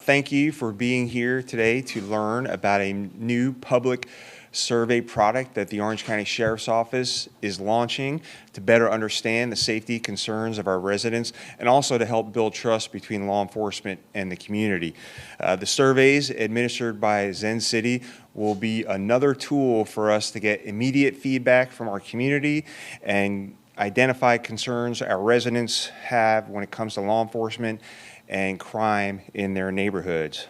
Thank you for being here today to learn about a new public survey product that the Orange County Sheriff's Office is launching to better understand the safety concerns of our residents and also to help build trust between law enforcement and the community. The surveys administered by Zen City will be another tool for us to get immediate feedback from our community and identify concerns our residents have when it comes to law enforcement and crime in their neighborhoods.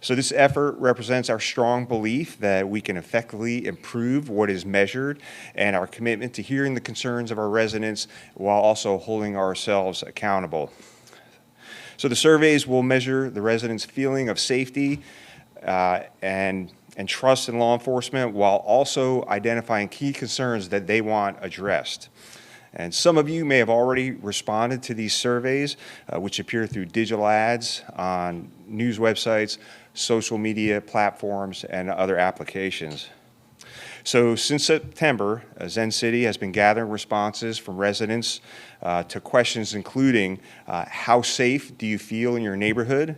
So this effort represents our strong belief that we can effectively improve what is measured and our commitment to hearing the concerns of our residents while also holding ourselves accountable. So the surveys will measure the residents' feeling of safety and trust in law enforcement while also identifying key concerns that they want addressed. And some of you may have already responded to these surveys, which appear through digital ads on news websites, social media platforms, and other applications. So since September, Zen City has been gathering responses from residents to questions including how safe do you feel in your neighborhood?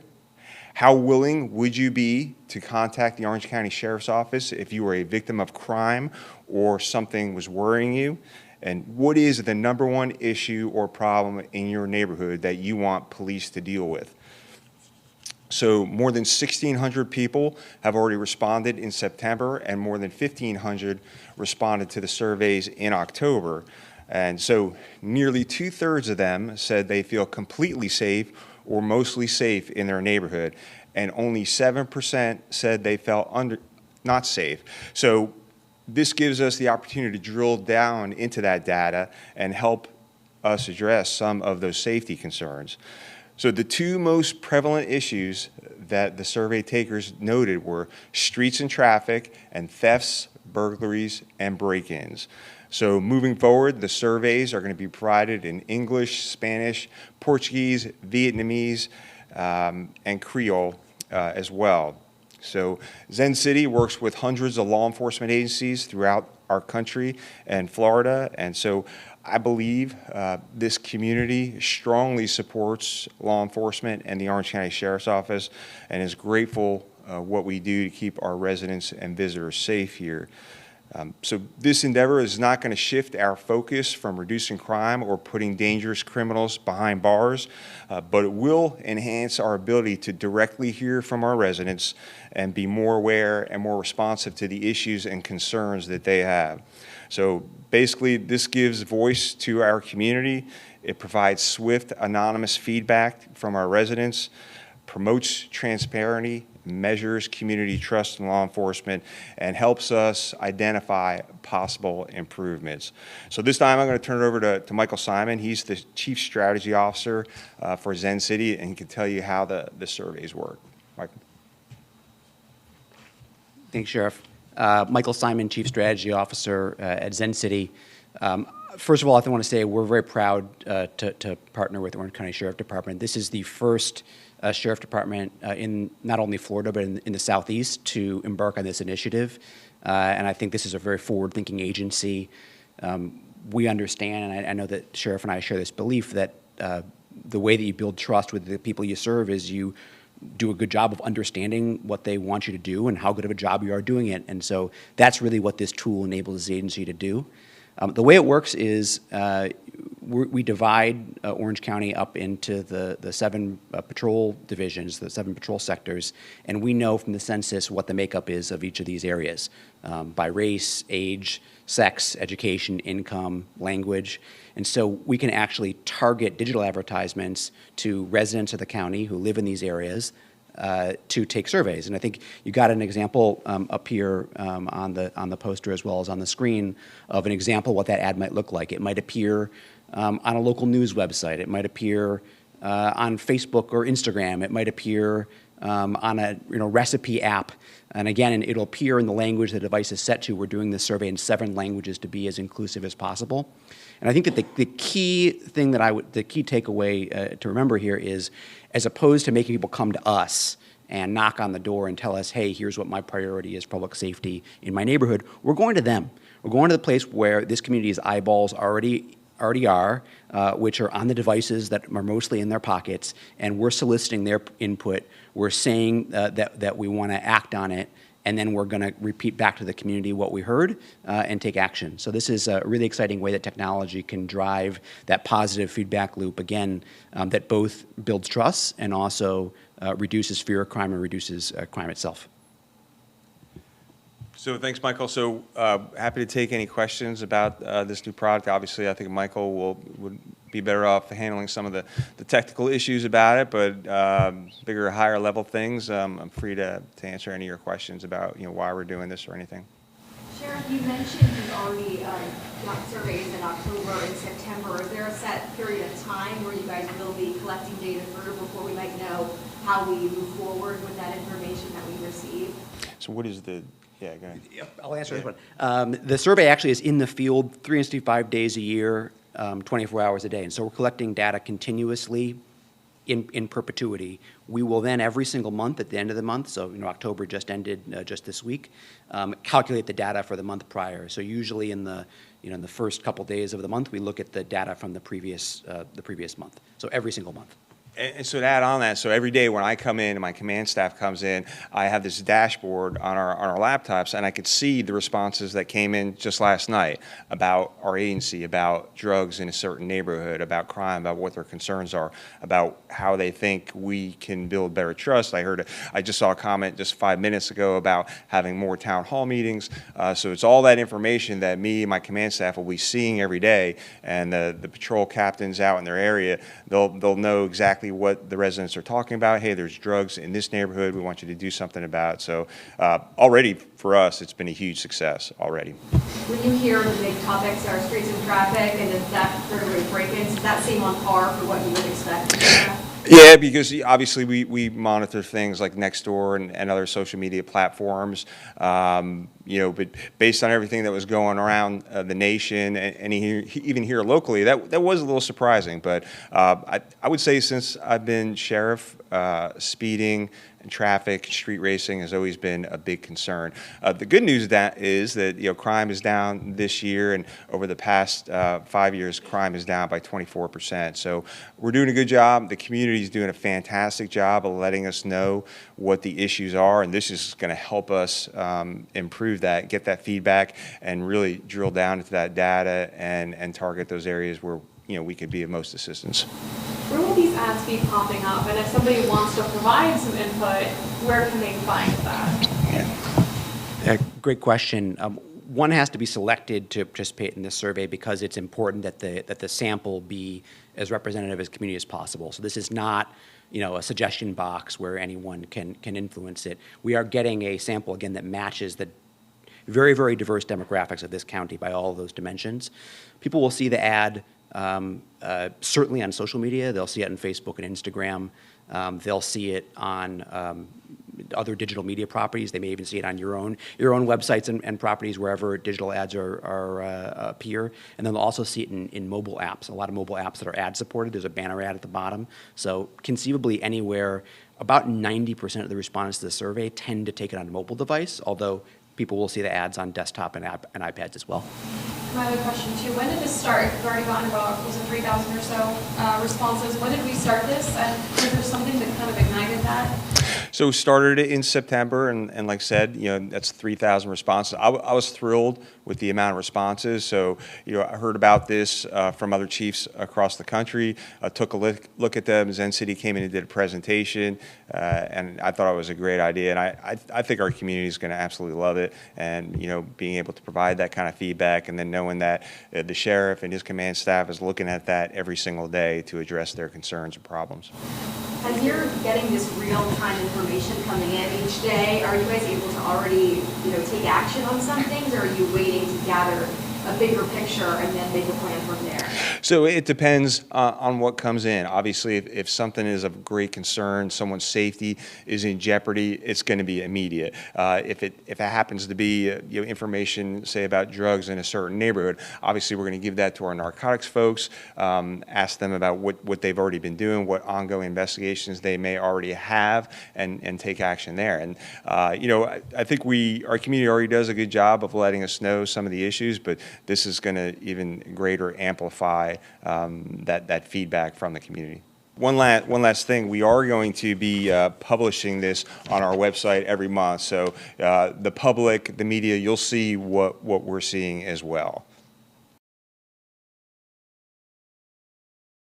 How willing would you be to contact the Orange County Sheriff's Office if you were a victim of crime or something was worrying you? And what is the #1 issue or problem in your neighborhood that you want police to deal with? So more than 1,600 people have already responded in September, and more than 1,500 responded to the surveys in October. And so nearly 2/3 of them said they feel completely safe or mostly safe in their neighborhood, and only 7% said they felt not safe. So this gives us the opportunity to drill down into that data and help us address some of those safety concerns. So the two most prevalent issues that the survey takers noted were streets and traffic and thefts, burglaries, and break-ins. So moving forward, the surveys are going to be provided in English, Spanish, Portuguese, Vietnamese, and Creole as well. So Zen City works with hundreds of law enforcement agencies throughout our country and Florida, and so I believe this community strongly supports law enforcement and the Orange County Sheriff's Office and is grateful what we do to keep our residents and visitors safe here. So this endeavor is not going to shift our focus from reducing crime or putting dangerous criminals behind bars, but it will enhance our ability to directly hear from our residents and be more aware and more responsive to the issues and concerns that they have. So basically, this gives voice to our community. It provides swift, anonymous feedback from our residents, promotes transparency, measures community trust in law enforcement, and helps us identify possible improvements. So this time I'm going to turn it over to Michael Simon. He's the Chief Strategy Officer for Zen City, and he can tell you how the surveys work. Michael. Thanks, Sheriff. Michael Simon, Chief Strategy Officer at Zen City. First of all, I want to say we're very proud to partner with the Orange County Sheriff Department. This is the first Sheriff Department in not only Florida but in the Southeast to embark on this initiative. And I think this is a very forward-thinking agency. We understand, and I know that Sheriff and I share this belief, that the way that you build trust with the people you serve is you do a good job of understanding what they want you to do and how good of a job you are doing it. And so that's really what this tool enables the agency to do. The way it works is we divide Orange County up into the 7 patrol divisions, the 7 patrol sectors, and we know from the census what the makeup is of each of these areas by race, age, sex, education, income, language. And so we can actually target digital advertisements to residents of the county who live in these areas to take surveys. And I think you got an example up here on the poster as well as on the screen of an example of what that ad might look like. It might appear on a local news website. It might appear on Facebook or Instagram. It might appear on a recipe app. And again, it'll appear in the language the device is set to. We're doing this survey in 7 languages to be as inclusive as possible. And I think that the key thing the key takeaway to remember here is, as opposed to making people come to us and knock on the door and tell us, hey, here's what my priority is, public safety in my neighborhood, we're going to them. We're going to the place where this community's eyeballs already already are, which are on the devices that are mostly in their pockets, and we're soliciting their input. We're saying that we want to act on it, and then we're going to repeat back to the community what we heard and take action. So this is a really exciting way that technology can drive that positive feedback loop, again, that both builds trust and also reduces fear of crime and reduces crime itself. So thanks, Michael. So happy to take any questions about this new product. Obviously, I think Michael would be better off handling some of the technical issues about it, but bigger, higher level things. I'm free to answer any of your questions about why we're doing this or anything. Sheriff, you mentioned you've already got surveys in October and September. Is there a set period of time where you guys will be collecting data through before we might know how we move forward with that information that we receive? So what is the... Yeah, go ahead. Yep, I'll answer this one. The survey actually is in the field 365 days a year, 24 hours a day. And so we're collecting data continuously in perpetuity. We will then every single month at the end of the month, so October just ended just this week, calculate the data for the month prior. So usually in the in the first couple days of the month, we look at the data from the previous month. So every single month. And so to add on that, so every day when I come in and my command staff comes in, I have this dashboard on our laptops, and I could see the responses that came in just last night about our agency, about drugs in a certain neighborhood, about crime, about what their concerns are, about how they think we can build better trust. I just saw a comment just 5 minutes ago about having more town hall meetings. So it's all that information that me and my command staff will be seeing every day, and the patrol captains out in their area, they'll know exactly what the residents are talking about. Hey, there's drugs in this neighborhood. We want you to do something about it. So already for us, it's been a huge success already. When you hear the big topics are streets and traffic and the theft, burglary, break-ins, does that seem on par for what you would expect? Yeah, because obviously we monitor things like Nextdoor and other social media platforms, but based on everything that was going around the nation and even here locally, that was a little surprising. But I would say since I've been sheriff, speeding and traffic, street racing has always been a big concern. The good news is that crime is down this year, and over the past 5 years, crime is down by 24%. So we're doing a good job. The community is doing a fantastic job of letting us know what the issues are, and this is going to help us improve that, get that feedback, and really drill down into that data and target those areas where we could be of most assistance. Where will these ads be popping up? And if somebody wants to provide some input, where can they find that? Great question. One has to be selected to participate in this survey because it's important that the sample be as representative as community as possible. So this is not a suggestion box where anyone can influence it. We are getting a sample, again, that matches the very, very diverse demographics of this county by all of those dimensions. People will see the ad certainly on social media. They'll see it on Facebook and Instagram. They'll see it on other digital media properties. They may even see it on your own websites and properties wherever digital ads appear. And then they'll also see it in mobile apps. A lot of mobile apps that are ad supported. There's a banner ad at the bottom. So conceivably anywhere, about 90% of the respondents to the survey tend to take it on a mobile device, although people will see the ads on desktop and iPads as well. My other question too, when did this start? We've already gotten about, was it 3,000 or so responses. When did we start this? And was there something that kind of ignited that? So we started it in September, and like I said, that's 3,000 responses. I was thrilled with the amount of responses. So, I heard about this from other chiefs across the country. I took a look at them. Zen City came in and did a presentation, and I thought it was a great idea. And I think our community is going to absolutely love it. And, being able to provide that kind of feedback, and then knowing that the sheriff and his command staff is looking at that every single day to address their concerns and problems. As you're getting this real-time information coming in each day, are you guys able to already, take action on some things, or are you waiting to gather a bigger picture and then make a plan from there? So it depends on what comes in. Obviously, if something is of great concern, someone's safety is in jeopardy, it's going to be immediate. If it happens to be information, say about drugs in a certain neighborhood, obviously we're going to give that to our narcotics folks, ask them about what they've already been doing, what ongoing investigations they may already have, and take action there. And I think our community already does a good job of letting us know some of the issues, but this is going to even greater amplify that feedback from the community. One last thing, we are going to be publishing this on our website every month, so the public, the media, you'll see what we're seeing as well.